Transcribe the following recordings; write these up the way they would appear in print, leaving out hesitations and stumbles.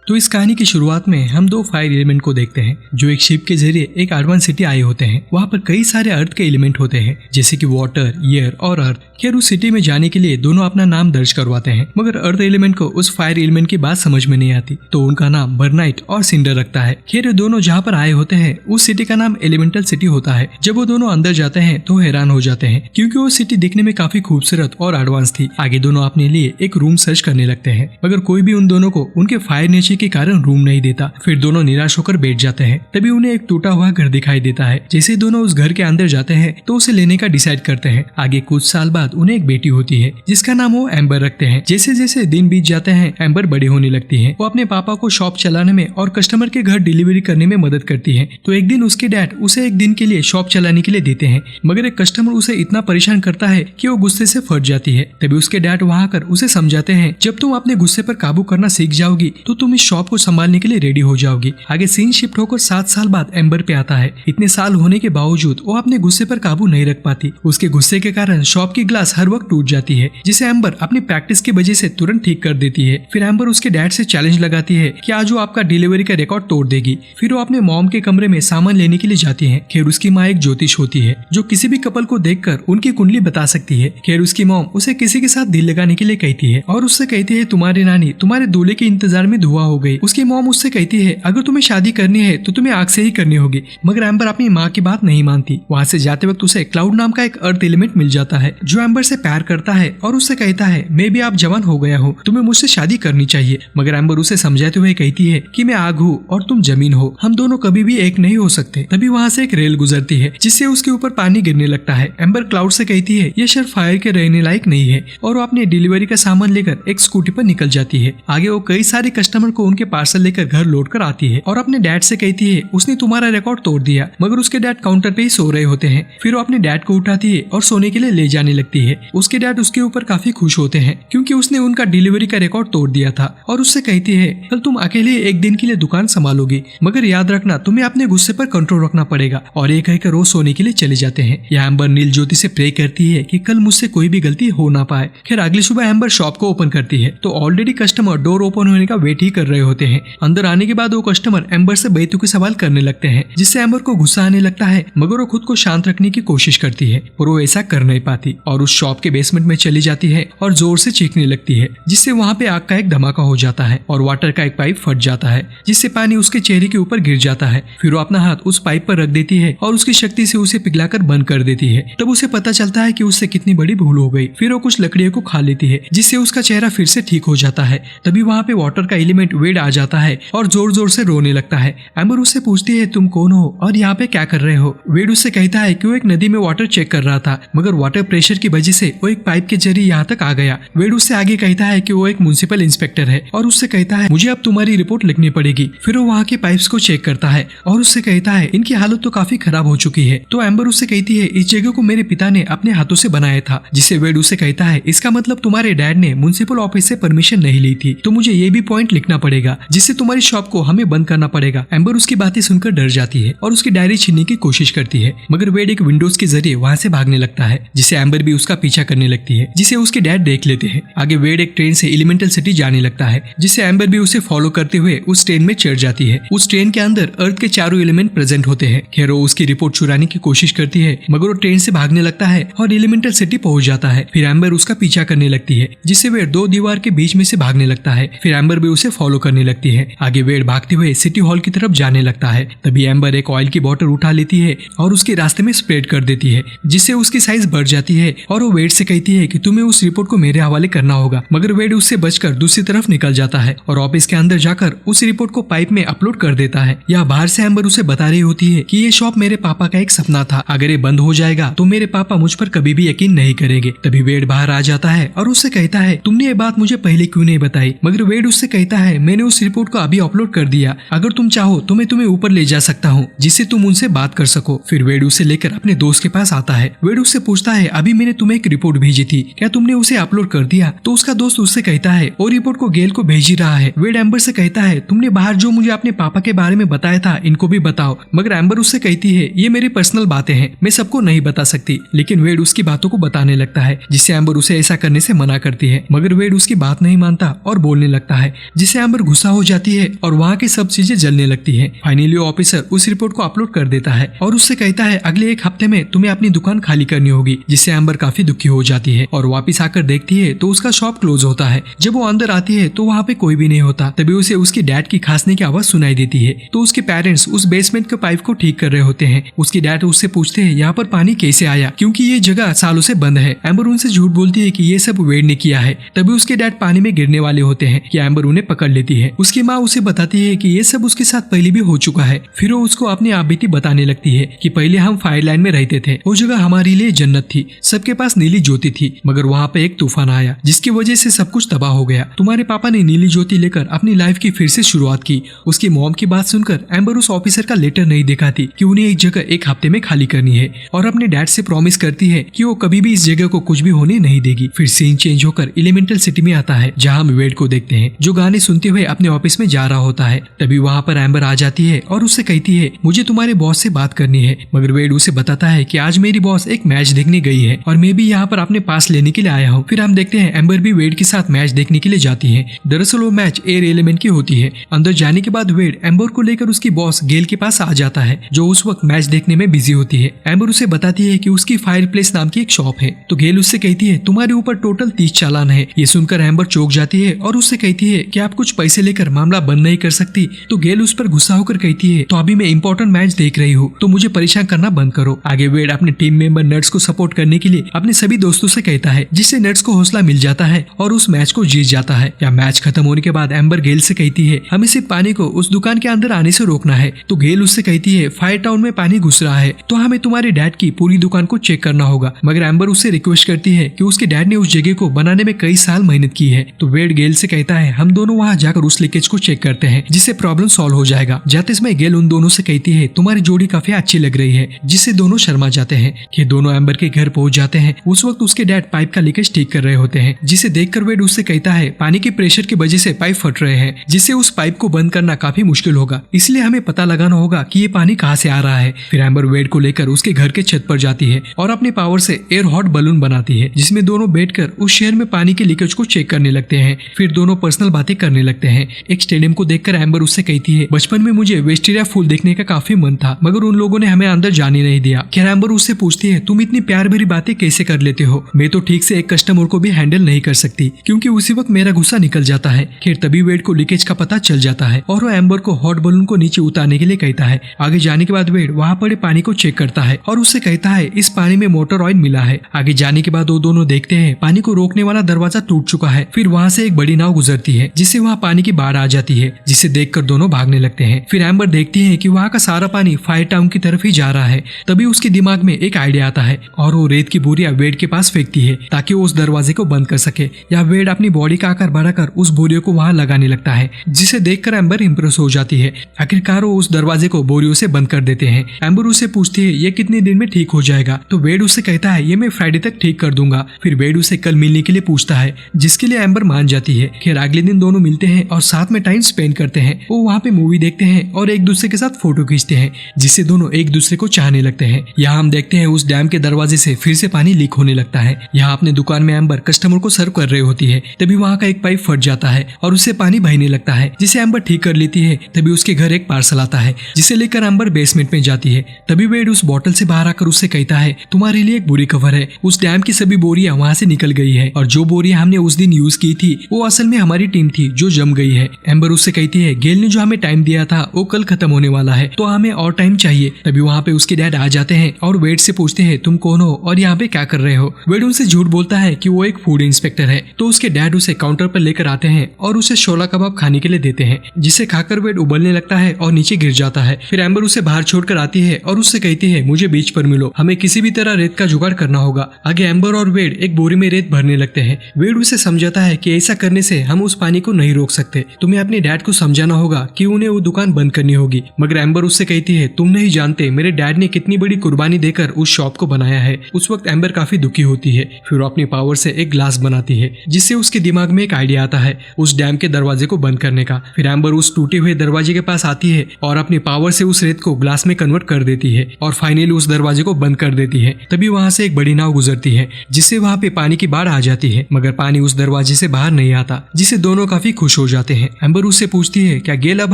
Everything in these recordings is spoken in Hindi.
तो इस कहानी की शुरुआत में हम दो फायर एलिमेंट को देखते हैं जो एक शिप के जरिए एक एडवांस सिटी आए होते हैं। वहाँ पर कई सारे अर्थ के एलिमेंट होते हैं जैसे कि वाटर, एयर और अर्थ। खैर उस सिटी में जाने के लिए दोनों अपना नाम दर्ज करवाते हैं, मगर अर्थ एलिमेंट को उस फायर एलिमेंट की बात समझ में नहीं आती, तो उनका नाम बर्नाइट और सिंडर रखता है। खैर दोनों जहाँ पर आए होते हैं उस सिटी का नाम एलिमेंटल सिटी होता है। जब वो दोनों अंदर जाते हैं तो हैरान हो जाते हैं क्योंकि वो सिटी दिखने में काफी खूबसूरत और एडवांस थी। आगे दोनों अपने लिए एक रूम सर्च करने लगते हैं, मगर कोई भी उन दोनों को उनके फायर नेचर के कारण रूम नहीं देता। फिर दोनों निराश होकर बैठ जाते हैं। तभी उन्हें एक टूटा हुआ घर दिखाई देता है। जैसे दोनों उस घर के अंदर जाते हैं तो उसे लेने का डिसाइड करते हैं। आगे कुछ साल बाद उन्हें एक बेटी होती है जिसका नाम वो एम्बर रखते हैं। जैसे जैसे दिन बीत जाते हैं एम्बर बड़ी होने लगती है। वो अपने पापा को शॉप चलाने में और कस्टमर के घर डिलीवरी करने में मदद करती है। तो एक दिन उसके डैड उसे एक दिन के लिए शॉप चलाने के लिए देते हैं, मगर एक कस्टमर उसे इतना परेशान करता है कि वो गुस्से से फट जाती है। तभी उसके डैड वहाँ आकर उसे समझाते हैं, जब तुम अपने गुस्से पर काबू करना सीख जाओगी तो तुम इस शॉप को संभालने के लिए रेडी हो जाओगी। आगे सीन शिफ्ट होकर 7 साल बाद एम्बर पे आता है। इतने साल होने के बावजूद वो अपने गुस्से पर काबू नहीं रख पाती। उसके गुस्से के कारण शॉप की ग्लास हर वक्त टूट जाती है, जिसे एम्बर अपनी प्रैक्टिस की वजह से तुरंत ठीक कर देती है। फिर एम्बर उसके डैड से चैलेंज लगाती है कि आज वो आपका डिलीवरी का रिकॉर्ड तोड़ देगी। फिर वो अपने मॉम के कमरे में सामान लेने के लिए जाती है। खैर उसकी माँ एक ज्योतिष होती है जो किसी भी कपल को देखकर उनकी कुंडली बता सकती है। खैर उसकी मॉम उसे किसी के साथ दिल लगाने के लिए कहती है और उससे कहती है तुम्हारी नानी तुम्हारे दूल्हे के इंतजार में धुआं हो गई। उसकी मॉम उससे कहती है अगर तुम्हें शादी करनी है तो तुम्हें आग से ही करनी होगी, मगर एम्बर अपनी माँ की बात नहीं मानती। वहाँ से जाते वक्त उसे क्लाउड नाम का एक अर्थ एलिमेंट मिल जाता है जो एम्बर से प्यार करता है और उससे कहता है मैं भी आप जवान हो गया हूँ, तुम्हें मुझसे शादी करनी चाहिए। मगर एम्बर उसे समझाते हुए कहती है कि मैं आग हूँ और तुम जमीन हो, हम दोनों कभी भी एक नहीं हो सकते। तभी वहाँ से एक रेल गुजरती है जिससे उसके ऊपर पानी गिरने लगता है। एम्बर क्लाउड से कहती है ये शहर फायर के रहने लायक नहीं है और वो अपने डिलीवरी का सामान लेकर एक स्कूटी पर निकल जाती है। आगे वो कई सारे कस्टमर को उनके पार्सल लेकर घर लौट कर आती है और अपने डैड से कहती है उसने तुम्हारा रिकॉर्ड तोड़ दिया, मगर उसके डैड काउंटर पे ही सो रहे होते हैं। फिर वो अपने डैड को उठाती है और सोने के लिए ले जाने लगती है। उसके डैड उसके ऊपर काफी खुश होते हैं क्योंकि उसने उनका डिलीवरी का रिकॉर्ड तोड़ दिया था और उससे कहती है कल तुम अकेले एक दिन के लिए दुकान संभालोगी, मगर याद रखना तुम्हें अपने गुस्से पर कंट्रोल रखना पड़ेगा। और ये कहकर वो सोने के लिए चले जाते हैं। यहाँ एम्बर नील ज्योति से प्रे करती है कि कल मुझसे कोई भी गलती हो ना पाए। खैर अगली सुबह एम्बर शॉप को ओपन करती है तो ऑलरेडी कस्टमर डोर ओपन होने का वेट ही कर रहे होते हैं। अंदर आने के बाद वो कस्टमर एम्बर से बेतुके सवाल करने लगते हैं जिससे एम्बर को गुस्सा आने लगता है, मगर वो खुद को शांत रखने की कोशिश करती है और वो ऐसा कर नहीं पाती और उस शॉप के बेसमेंट में चली जाती है और जोर से चीखने लगती है, जिससे वहाँ पे आग का एक धमाका हो जाता है और वाटर का एक पाइप फट जाता है जिससे पानी उसके चेहरे के ऊपर गिर जाता है। फिर वो अपना हाथ उस पाइप पर रख देती है और उसकी शक्ति से उसे पिघलाकर बंद कर देती है। तब उसे पता चलता है कि उससे कितनी बड़ी भूल हो गई। फिर वो कुछ लकड़ियों को खा लेती है जिससे उसका चेहरा फिर से ठीक हो जाता है। तभी वहाँ पे वाटर का एलिमेंट वेड आ जाता है और जोर जोर से रोने लगता है। एम्बर उससे पूछती है तुम कौन हो और यहाँ पे क्या कर रहे हो। वेड उससे कहता है कि वो एक नदी में वाटर चेक कर रहा था, मगर वाटर प्रेशर की वजह से वो एक पाइप के जरिए यहाँ तक आ गया। वेड उससे आगे कहता है कि वो एक म्युनिसिपल इंस्पेक्टर है और उससे कहता है मुझे अब तुम्हारी रिपोर्ट लिखनी पड़ेगी। फिर वो वहाँ के पाइप्स को चेक करता है और उससे कहता है इनकी हालत तो काफी खराब हो चुकी है। तो एम्बर उससे कहती है इस जगह को मेरे पिता ने अपने हाथों से बनाया था, जिससे वेड उससे कहता है इसका मतलब तुम्हारे डैड ने म्युनिसिपल ऑफिस से परमिशन नहीं ली थी, तो मुझे ये भी पॉइंट लिखना पड़ेगा जिससे तुम्हारी शॉप को हमें बंद करना पड़ेगा। एम्बर उसकी बातें सुनकर डर जाती है और उसकी डायरी छीनने की कोशिश करती है, मगर वेड एक विंडोज के जरिए वहाँ से भागने लगता है, जिससे एम्बर भी उसका पीछा करने लगती है, जिसे उसके डैड देख लेते हैं। आगे वेड एक ट्रेन से एलिमेंटल सिटी जाने लगता है, जिससे एम्बर भी उसे फॉलो करते हुए उस ट्रेन में चढ़ जाती है। उस ट्रेन के अंदर अर्थ के चारों एलिमेंट प्रेजेंट होते हैं। खैर वो उसकी रिपोर्ट चुराने की कोशिश करती है, मगर वो ट्रेन से भागने लगता है और एलिमेंटल सिटी पहुंच जाता है। फिर एम्बर उसका पीछा करने लगती है, जिससे वेड 2 दीवार के बीच में से भागने लगता है। फिर एम्बर भी उसे फॉलो करने लगती है। आगे वेड भागते हुए सिटी हॉल की तरफ जाने लगता है। तभी एम्बर एक ऑयल की बोतल उठा लेती है और उसके रास्ते में स्प्रेड कर देती है, जिससे उसकी साइज बढ़ जाती है और वो वेड से कहती है कि तुम्हें उस रिपोर्ट को मेरे हवाले करना होगा। मगर वेड उससे बचकर दूसरी तरफ निकल जाता है और ऑफिस के अंदर जाकर उस रिपोर्ट को पाइप में अपलोड कर देता है। या बाहर से एम्बर उसे बता रही होती है कि ये शॉप मेरे पापा का एक सपना था, अगर ये बंद हो जाएगा तो मेरे पापा मुझ पर कभी भी यकीन नहीं करेंगे। तभी वेड बाहर आ जाता है और उससे कहता है तुमने ये बात मुझे पहले क्यों नहीं बताई। मगर वेड उससे कहता है मैंने उस रिपोर्ट को अभी अपलोड कर दिया, अगर तुम चाहो तो मैं तुम्हें ऊपर ले जा सकता हूँ जिससे तुम उनसे बात कर सको। फिर वेड उसे लेकर अपने दोस्त के पास आता है। वेड उससे पूछता है अभी मैंने तुम्हें एक रिपोर्ट भेजी थी, क्या तुमने उसे अपलोड कर दिया। तो उसका दोस्त उससे कहता है वो रिपोर्ट को गेल को भेज ही रहा है। वेड एम्बर से कहता है तुमने बाहर जो मुझे अपने पापा के बारे में बताया था इनको भी बताओ। मगर एम्बर उससे कहती है ये मेरी पर्सनल बातें हैं, मैं सबको नहीं बता सकती। लेकिन वेड उसकी बातों को बताने लगता है, जिससे एम्बर उसे ऐसा करने से मना करती है। मगर वेड उसकी बात नहीं मानता और बोलने लगता है, जिससे एम्बर एम्बर गुस्सा हो जाती है और वहाँ की सब चीजें जलने लगती है। फाइनली ऑफिसर उस रिपोर्ट को अपलोड कर देता है और उससे कहता है अगले 1 हफ्ते में तुम्हें अपनी दुकान खाली करनी होगी, जिससे एम्बर काफी दुखी हो जाती है और वापस आकर देखती है तो उसका शॉप क्लोज होता है। जब वो अंदर आती है तो वहाँ पे कोई भी नहीं होता। तभी उसे उसकी डैड की खांसने की आवाज सुनाई देती है। तो उसके पेरेंट्स उस बेसमेंट के पाइप को ठीक कर रहे होते हैं। उसकी डैड उससे पूछते हैं यहाँ पर पानी कैसे आया, क्योंकि ये जगह सालों से बंद है। एम्बर उनसे झूठ बोलती है कि ये सब वेड ने किया है। तभी उसके डैड पानी में गिरने वाले होते हैं कि एम्बर उन्हें पकड़ लेती है। उसकी माँ उसे बताती है कि ये सब उसके साथ पहले भी हो चुका है। फिर वो उसको अपनी आप बीती बताने लगती है कि पहले हम फायर लाइन में रहते थे, वो जगह हमारे लिए जन्नत थी, सबके पास नीली ज्योति थी, मगर वहाँ पे एक तूफान आया जिसकी वजह से सब कुछ तबाह हो गया। तुम्हारे पापा ने नीली ज्योति लेकर अपनी लाइफ की फिर से शुरुआत की। उसकी मॉम की बात सुनकर एम्बर उस ऑफिसर का लेटर नहीं दिखाती कि उन्हें एक जगह 1 हफ्ते में खाली करनी है और अपने डैड से प्रॉमिस करती है कि वो कभी भी इस जगह को कुछ भी होने नहीं देगी। फिर सीन चेंज होकर एलिमेंटल सिटी में आता है, जहाँ हम वेड को देखते हैं जो गाने सुनते हुए अपने ऑफिस में जा रहा होता है। तभी वहाँ पर एम्बर आ जाती है और उससे कहती है मुझे तुम्हारे बॉस से बात करनी है, मगर वेड उसे बताता है कि आज मेरी बॉस एक मैच देखने गई है और मैं भी यहाँ पर अपने पास लेने के लिए आया हूँ। फिर हम देखते हैं एम्बर भी वेड के साथ मैच देखने के लिए जाती है। दरअसल वो मैच एयर एलिमेंट की होती है। अंदर जाने के बाद वेड एम्बर को लेकर उसकी बॉस गेल के पास आ जाता है, जो उस वक्त मैच देखने में बिजी होती है। एम्बर उसे बताती है कि उसकी फायर प्लेस नाम की एक शॉप है। तो गेल उससे कहती है तुम्हारे ऊपर टोटल 30 चालान है। ये सुनकर एम्बर चौंक जाती है और उससे कहती है कि आप कुछ पैसे लेकर मामला बंद नहीं कर सकती। तो गेल उस पर गुस्सा होकर कहती है तो अभी मैं इंपॉर्टेंट मैच देख रही हूँ, तो मुझे परेशान करना बंद करो। आगे वेड अपने टीम मेंबर नट्स को सपोर्ट करने के लिए अपने सभी दोस्तों से कहता है, जिससे नट्स को हौसला मिल जाता है और उस मैच को जीत जाता है। या मैच खत्म होने के बाद एम्बर गेल से कहती है हमें सिर्फ पानी को उस दुकान के अंदर आने से रोकना है। तो गेल उससे कहती है फायर टाउन में पानी घुस रहा है, तो हमें तुम्हारे डैड की पूरी दुकान को चेक करना होगा। मगर एम्बर उससे रिक्वेस्ट करती है कि उसके डैड ने उस जगह को बनाने में कई साल मेहनत की है। तो वेड गेल से कहता है हम दोनों वहाँ जाकर उस लीकेज को चेक करते हैं, जिससे प्रॉब्लम सॉल्व हो जाएगा। जाते समय गेल उन दोनों से कहती है तुम्हारी जोड़ी काफी अच्छी लग रही है, जिससे दोनों शर्मा जाते हैं। कि दोनों एम्बर के घर पहुंच जाते हैं। उस वक्त उसके डैड पाइप का लीकेज ठीक कर रहे होते हैं, जिसे देखकर वेड उससे कहता है पानी के प्रेशर की वजह से पाइप फट रहे हैं, जिससे उस पाइप को बंद करना काफी मुश्किल होगा, इसलिए हमें पता लगाना होगा कि ये पानी कहाँ से आ रहा है। फिर एम्बर वेड को लेकर उसके घर के छत पर जाती है और अपनी पावर से एयर हॉट बलून बनाती है, जिसमें दोनों बैठकर उस शहर में पानी के लीकेज को चेक करने लगते हैं। फिर दोनों पर्सनल बातें करने लगते हैं। एक स्टेडियम को देखकर एम्बर उससे कहती है बचपन में मुझे वेस्टेरिया फूल देखने का काफी मन था, मगर उन लोगों ने हमें अंदर जाने नहीं दिया। खैर एम्बर उससे पूछती है तुम इतनी प्यार भरी बातें कैसे कर लेते हो, मैं तो ठीक से एक कस्टमर को भी हैंडल नहीं कर सकती, क्योंकि उसी वक्त मेरा गुस्सा निकल जाता है। खैर तभी वेड को लीकेज का पता चल जाता है और वो एम्बर को हॉट बलून को नीचे उतारने के लिए कहता है। आगे जाने के बाद वेड वहाँ पड़े पानी को चेक करता है और उससे कहता है इस पानी में मोटर ऑयल मिला है। आगे जाने के बाद वो दोनों देखते हैं पानी को रोकने वाला दरवाजा टूट चुका है। फिर वहाँ से एक बड़ी नाव गुजरती है, जिससे वहाँ पानी की बाढ़ आ जाती है, जिसे देखकर दोनों भागने लगते हैं। फिर एम्बर देखती है कि वहाँ का सारा पानी फायर टाउन की तरफ ही जा रहा है। तभी उसके दिमाग में एक आइडिया आता है और वो रेत की बोरियां वेड के पास फेंकती है ताकि वो उस दरवाजे को बंद कर सके। या वेड अपनी बॉडी का आकार बढ़ाकर उस बोरियों को वहाँ लगाने लगता है, जिसे देखकर एम्बर इम्प्रेस हो जाती है। आखिरकार वो उस दरवाजे को बोरियों से बंद कर देते हैं। एम्बर उससे पूछती है ये कितने दिन में ठीक हो जाएगा, तो वेड उससे कहता है ये मैं फ्राइडे तक ठीक कर दूंगा। फिर वेड उसे कल मिलने के लिए पूछता है, जिसके लिए एम्बर मान जाती है। खैर अगले दिन दोनों मिलते हैं और साथ में टाइम स्पेंड करते हैं। वो वहाँ पे मूवी देखते हैं और एक दूसरे के साथ फोटो खींचते हैं, जिससे दोनों एक दूसरे को चाहने लगते हैं। यहाँ हम देखते हैं उस डैम के दरवाजे से फिर से पानी लीक होने लगता है। यहाँ अपने दुकान में एम्बर कस्टमर को सर्व कर रही होती है। तभी वहाँ का एक पाइप फट जाता है और उससे पानी बहने लगता है, जिसे एम्बर ठीक कर लेती है। तभी उसके घर एक पार्सल आता है, जिसे लेकर एम्बर बेसमेंट में जाती है। तभी वेड उस बोतल से बाहर आकर उससे कहता है तुम्हारे लिए एक बुरी खबर है, उस डैम की सभी बोरियां वहाँ से निकल गई है और जो बोरियां हमने उस दिन यूज की थी वो असल में हमारी टीम थी जो जम गई है। एम्बर उससे कहती है गेल ने जो हमें टाइम दिया था वो कल खत्म होने वाला है, तो हमें और टाइम चाहिए। तभी वहाँ पे उसके डैड आ जाते हैं और वेड से पूछते हैं तुम कौन हो और यहाँ पे क्या कर रहे हो। वेड उनसे झूठ बोलता है कि वो एक फूड इंस्पेक्टर है। तो उसके डैड उसे काउंटर पर लेकर आते हैं और उसे शोला कबाब खाने के लिए देते हैं, जिसे खाकर वेड उबलने लगता है और नीचे गिर जाता है। फिर एम्बर उसे बाहर छोड़कर आती है और उससे कहती है मुझे बीच पर मिलो, हमें किसी भी तरह रेत का जुगाड़ करना होगा। आगे एम्बर और वेड एक बोरी में रेत भरने लगते हैं। वेड उसे समझाता है कि ऐसा करने से हम उस पानी को नहीं रोक सकते, तुम्हें अपने डैड को समझाना होगा कि उन्हें वो दुकान बंद करनी होगी। मगर एम्बर उससे कहती है तुम नहीं जानते मेरे डैड ने कितनी बड़ी कुर्बानी देकर उस शॉप को बनाया है। उस वक्त एम्बर काफी दुखी होती है। फिर अपनी पावर से एक ग्लास बनाती है, जिससे उसके दिमाग में एक आइडिया आता है उस डैम के दरवाजे को बंद करने का। फिर एम्बर उस टूटे हुए दरवाजे के पास आती है और अपनी पावर से उस रेत को ग्लास में कन्वर्ट कर देती है और फाइनली उस दरवाजे को बंद कर देती है। तभी वहाँ से एक बड़ी नाव गुजरती है, जिससे वहाँ पे पानी की बाढ़ आ जाती है, मगर पानी उस दरवाजे से बाहर नहीं आता, जिससे दोनों काफी खुश हो हो जाते हैं। एम्बर उससे पूछती है क्या गेल अब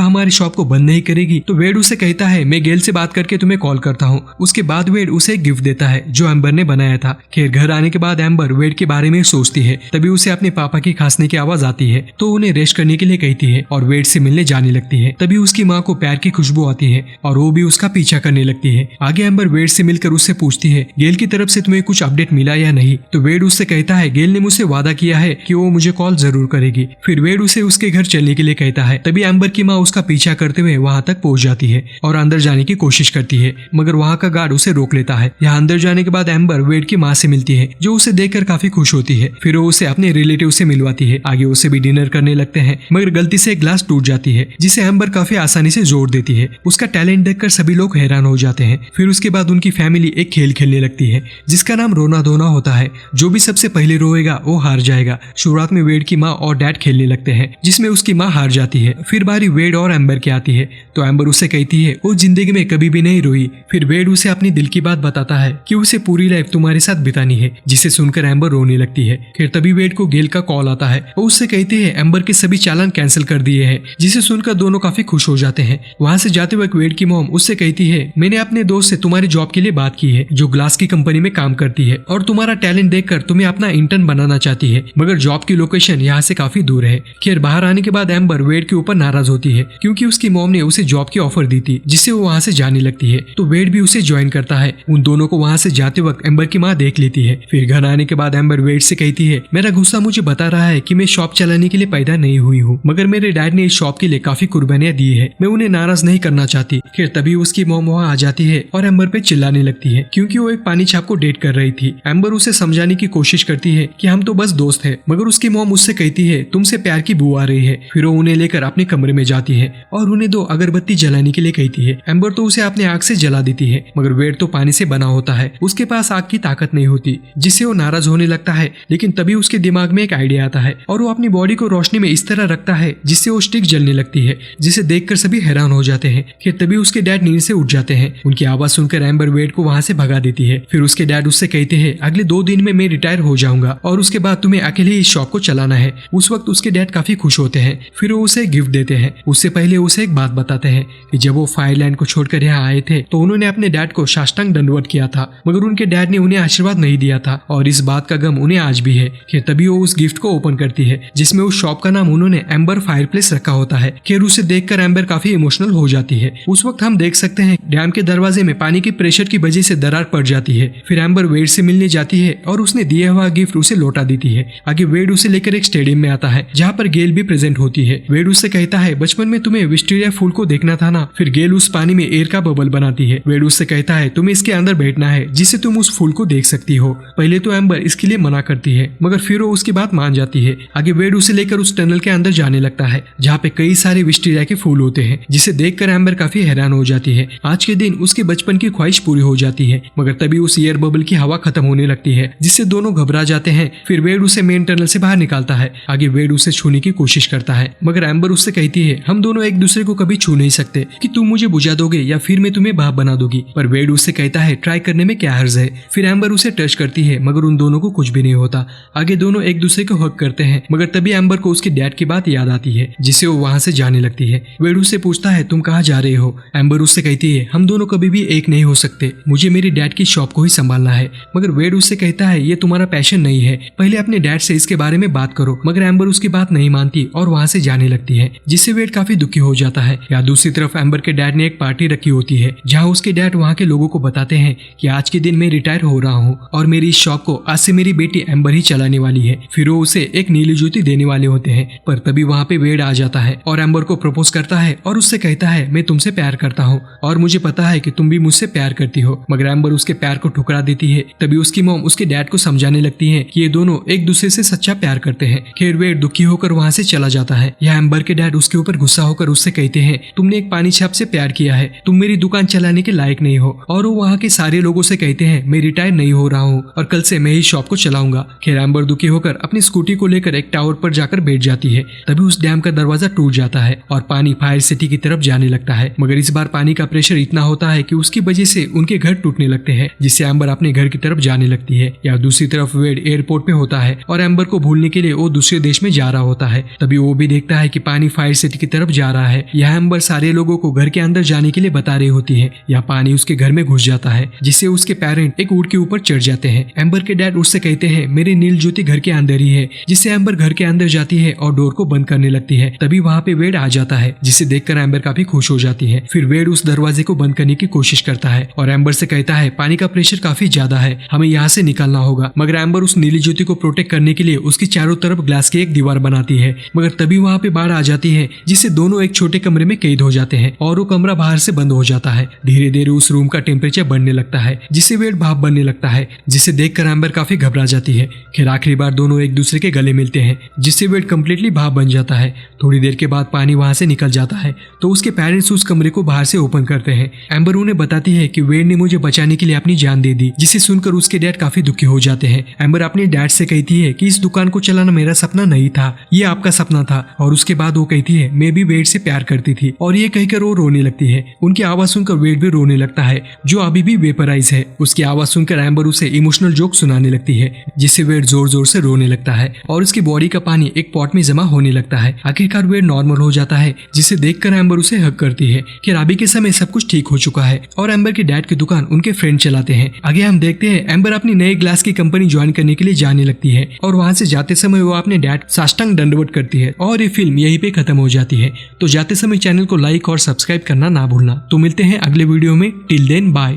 हमारी शॉप को बंद नहीं करेगी, तो वेड उसे कहता है मैं गेल से बात करके तुम्हें कॉल करता हूँ। उसके बाद वेड उसे एक गिफ्ट देता है जो एम्बर ने बनाया था। खैर घर आने के बाद एम्बर वेड के बारे में सोचती है, तभी उसे अपने पापा की खांसने की आवाज आती है तो उन्हें रेस्ट करने के लिए कहती है और वेड से मिलने जाने लगती है। तभी उसकी माँ को प्यार की खुशबू आती है और वो भी उसका पीछा करने लगती है। आगे एम्बर वेड से मिलकर उससे पूछती है गेल की तरफ से तुम्हें कुछ अपडेट मिला या नहीं, तो वेड उससे कहता है गेल ने मुझसे वादा किया है कि वो मुझे कॉल जरूर करेगी। फिर वेड उसे उसके घर चलने के लिए कहता है। तभी एम्बर की माँ उसका पीछा करते हुए वहां तक पहुंच जाती है और अंदर जाने की कोशिश करती है, मगर वहां का गार्ड उसे रोक लेता है। यहाँ अंदर जाने के बाद एम्बर वेड की माँ से मिलती है जो उसे देखकर काफी खुश होती है। फिर वो उसे अपने रिलेटिव से मिलवाती है। आगे उसे भी डिनर करने लगते हैं, मगर गलती से एक ग्लास टूट जाती है जिसे एम्बर काफी आसानी से जोड़ देती है। उसका टैलेंट देखकर सभी लोग हैरान हो जाते हैं। फिर उसके बाद उनकी फैमिली एक खेल खेलने लगती है जिसका नाम रोना धोना होता है। जो भी सबसे पहले रोएगा वो हार जाएगा। शुरुआत में वेड की माँ और डैड खेलने लगते हैं जिसमें उसकी माँ हार जाती है। फिर बारी वेड और एम्बर की आती है तो एम्बर उससे कहती है वो जिंदगी में कभी भी नहीं रोई। फिर वेड उसे अपनी दिल की बात बताता है कि उसे पूरी लाइफ तुम्हारे साथ बितानी है, जिसे सुनकर एम्बर रोने लगती है। फिर तभी वेड को गेल का कॉल आता है। वो उससे कहती है एम्बर के सभी चालान कैंसिल कर दिए हैं, जिसे सुनकर दोनों काफी खुश हो जाते हैं। वहां से जाते वक्त वेड की मॉम उससे कहती है मैंने अपने दोस्त से तुम्हारी जॉब के लिए बात की है जो ग्लास की कंपनी में काम करती है और तुम्हारा टैलेंट देखकर तुम्हें अपना इंटर्न बनाना चाहती है, मगर जॉब की लोकेशन यहाँ से काफी दूर है। खैर बाहर आने के बाद एम्बर वेड के ऊपर नाराज होती है क्योंकि उसकी मॉम ने उसे जॉब की ऑफर दी थी जिससे वो वहाँ से जाने लगती है। तो वेड भी उसे ज्वाइन करता है। उन दोनों को वहाँ से जाते वक्त एम्बर की माँ देख लेती है। फिर घर आने के बाद एम्बर वेड से कहती है मेरा गुस्सा मुझे बता रहा है कि मैं शॉप चलाने के लिए पैदा नहीं हुई हूँ, मगर मेरे डैड ने इस शॉप के लिए काफी कुर्बानियां दी है। मैं उन्हें नाराज नहीं करना चाहती। फिर तभी उसकी मॉम वहाँ आ जाती है और एम्बर पे चिल्लाने लगती है क्योंकि वो एक पानी छाप को डेट कर रही थी। एम्बर उसे समझाने की कोशिश करती है कि हम तो बस दोस्त हैं, मगर उसकी मॉम उससे कहती है तुमसे प्यार की बू आ रही है। फिर वो उन्हें लेकर अपने कमरे में जाती है और उन्हें 2 अगरबत्ती जलाने के लिए कहती है। एम्बर तो उसे अपने आग से जला देती है, मगर वेड तो पानी से बना होता है, उसके पास आग की ताकत नहीं होती, जिससे वो नाराज होने लगता है। लेकिन तभी उसके दिमाग में एक आइडिया आता है और वो अपनी बॉडी को रोशनी में इस तरह रखता है जिससे वो स्टिक जलने लगती है, जिसे देखकर सभी हैरान हो जाते हैं। फिर तभी उसके डैड नींद से उठ जाते हैं। उनकी आवाज सुनकर एम्बर वेड को वहां से भगा देती है। फिर उसके डैड उससे कहते हैं अगले 2 दिन में मैं रिटायर हो जाऊंगा और उसके बाद तुम्हें अकेले ही इस शॉप को चलाना है। उस वक्त उसके डैड काफी खुश होते हैं। फिर वो उसे गिफ्ट देते हैं। उससे पहले उसे एक बात बताते हैं कि जब वो फायरलैंड को छोड़कर यहाँ आए थे तो उन्होंने अपने डैड को साष्टांग दंडवत किया था, मगर उनके डैड ने उन्हें आशीर्वाद नहीं दिया था और इस बात का गम उन्हें आज भी है। फिर तभी वो उस गिफ्ट को ओपन करती है जिसमें उस शॉप का नाम उन्होंने एम्बर फायरप्लेस रखा होता है। खैर उसे देखकर एम्बर काफी इमोशनल हो जाती है। उस वक्त हम देख सकते हैं डैम के दरवाजे में पानी की प्रेशर की वजह से दरार पड़ जाती है। फिर एम्बर वेड से मिलने जाती है और उसने दिया हुआ गिफ्ट उसे लौटा देती है। आगे वेड उसे लेकर एक स्टेडियम में आता है जहाँ पर गेल भी प्रेजेंट होती है। वेड उससे कहता है बचपन में तुम्हें विस्टेरिया फूल को देखना था ना। फिर गेल उस पानी में एयर का बबल बनाती है। वेड उससे कहता है तुम्हें इसके अंदर बैठना है जिससे तुम उस फूल को देख सकती हो। पहले तो एम्बर इसके लिए मना करती है, मगर फिर वो उसकी बात मान जाती है। आगे वेड उसे लेकर उस टनल के अंदर जाने लगता है जहाँ पे कई सारे विस्टेरिया के फूल होते हैं, जिसे देखकर एम्बर काफी हैरान हो जाती है। आज के दिन उसके बचपन की ख्वाहिश पूरी हो जाती है, मगर तभी उस एयर बबल की हवा खत्म होने लगती है जिससे दोनों घबरा जाते हैं। फिर वेड उसे मेन टनल से बाहर निकालता है। आगे वेड उसे छूने की कोशिश करता है, मगर एम्बर उससे कहती है हम दोनों एक दूसरे को कभी छू नहीं सकते कि तुम मुझे बुझा दोगे या फिर मैं तुम्हें बाप बना दूंगी। पर वेड उससे कहता है ट्राई करने में क्या हर्ज है। फिर एम्बर उसे टच करती है, मगर उन दोनों को कुछ भी नहीं होता। आगे दोनों एक दूसरे को हक करते हैं, मगर तभी एम्बर को उसके डैड की बात याद आती है जिससे वो वहां से जाने लगती है। वेड उससे पूछता है तुम कहाँ जा रहे हो। एम्बर उससे कहती है हम दोनों कभी भी एक नहीं हो सकते, मुझे मेरी डैड की शॉप को ही संभालना है। मगर वेड उससे कहता है ये तुम्हारा पैशन नहीं है, पहले अपने डैड से इसके बारे में बात करो। मगर एम्बर उसकी बात नहीं मानती और वहां से जाने लगती है, जिससे वेड काफी दुखी हो जाता है। या दूसरी तरफ एम्बर के डैड ने एक पार्टी रखी होती है जहाँ उसके डैड वहाँ के लोगों को बताते हैं कि आज के दिन मैं रिटायर हो रहा हूँ और मेरी इस शॉप को आज से मेरी बेटी एम्बर ही चलाने वाली है। फिर वो उसे एक नीली जूती देने वाले होते हैं, पर तभी वहाँ पे वेड आ जाता है और एम्बर को प्रपोज करता है और उससे कहता है मैं तुमसे प्यार करता हूँ और मुझे पता है कि तुम भी मुझसे प्यार करती हो। मगर एम्बर उसके प्यार को ठुकरा देती है। तभी उसकी मॉम उसके डैड को समझाने लगती है कि ये दोनों एक दूसरे से सच्चा प्यार करते हैं। खैर वेड दुखी होकर वहाँ से चला जाता है। यहाँ एम्बर के डैड उसके ऊपर गुस्सा होकर उससे कहते हैं तुमने एक पानी छाप से प्यार किया है, तुम मेरी दुकान चलाने के लायक नहीं हो। और वो वहाँ के सारे लोगों से कहते हैं मैं रिटायर नहीं हो रहा हूँ और कल से मैं ही शॉप को चलाऊंगा। खैर एम्बर दुखी होकर अपनी स्कूटी को लेकर एक टावर पर जाकर बैठ जाती है। तभी उस डैम का दरवाजा टूट जाता है और पानी फायर सिटी की तरफ जाने लगता है, मगर इस बार पानी का प्रेशर इतना होता है कि उसकी वजह से उनके घर टूटने लगते हैं, जिससे एम्बर अपने घर की तरफ जाने लगती है। या दूसरी तरफ वेड एयरपोर्ट पे होता है और एम्बर को भूलने के लिए वो दूसरे देश में जा रहा होता है। तभी वो भी देखता है कि पानी फायर सिटी की तरफ जा रहा है। यह एम्बर सारे लोगों को घर के अंदर जाने के लिए बता रही होती है। यह पानी उसके घर में घुस जाता है, जिससे उसके पेरेंट एक ऊंट के ऊपर चढ़ जाते हैं। एम्बर के डैड उससे कहते हैं मेरी नील ज्योति घर के अंदर ही है, जिससे एम्बर घर के अंदर जाती है और डोर को बंद करने लगती है। तभी वहाँ पे वेड आ जाता है, जिसे देखकर एम्बर काफी खुश हो जाती है। फिर वेड उस दरवाजे को बंद करने की कोशिश करता है और एम्बर से कहता है पानी का प्रेशर काफी ज्यादा है, हमें यहाँ से निकलना होगा। मगर एम्बर उस नीली ज्योति को प्रोटेक्ट करने के लिए उसकी चारों तरफ ग्लास की एक दीवार बनाती है। मगर तभी वहाँ पे बाढ़ आ जाती है, जिससे दोनों एक छोटे कमरे में कैद हो जाते हैं और वो कमरा बाहर से बंद हो जाता है। धीरे धीरे उस रूम का टेम्परेचर बढ़ने लगता है, जिससे वेड भाप बनने लगता है, जिसे देखकर एम्बर काफी घबरा जाती है। फिर आखिरी बार दोनों एक दूसरे के गले मिलते हैं, जिससे वेड कम्प्लीटली भाप बन जाता है। थोड़ी देर के बाद पानी वहां से निकल जाता है, तो उसके पेरेंट्स उस कमरे को बाहर से ओपन करते हैं। एम्बर उन्हें बताती है कि वेड ने मुझे बचाने के लिए अपनी जान दे दी, जिसे सुनकर उसके डैड काफी दुखी हो जाते हैं। एम्बर अपने डैड से कहती है कि इस दुकान को चलाना मेरा सपना नहीं था, ये आपका सपना था। और उसके बाद वो कहती है मैं भी वेड से प्यार करती थी, और ये कहकर वो रोने लगती है। उनकी आवाज सुनकर वेड भी रोने लगता है, जो अभी भी वेपराइज है। उसकी आवाज सुनकर एम्बर उसे इमोशनल जोक सुनाने लगती है, जिससे वेड जोर जोर से रोने लगता है और उसकी बॉडी का पानी एक पॉट में जमा होने लगता है। आखिरकार वेड नॉर्मल हो जाता है, जिसे देखकर एम्बर उसे हक करती है कि अभी के समय सब कुछ ठीक हो चुका है और एम्बर के डैड की दुकान उनके फ्रेंड चलाते हैं। आगे हम देखते हैं एम्बर अपनी नई ग्लास की कंपनी ज्वाइन करने के लिए जाने लगती है और वहां से जाते समय वो अपने डैड साष्टांग दंडवत करती है और ये फिल्म यहीं पे खत्म हो जाती है। तो जाते समय चैनल को लाइक और सब्सक्राइब करना ना भूलना। तो मिलते हैं अगले वीडियो में। Till then bye.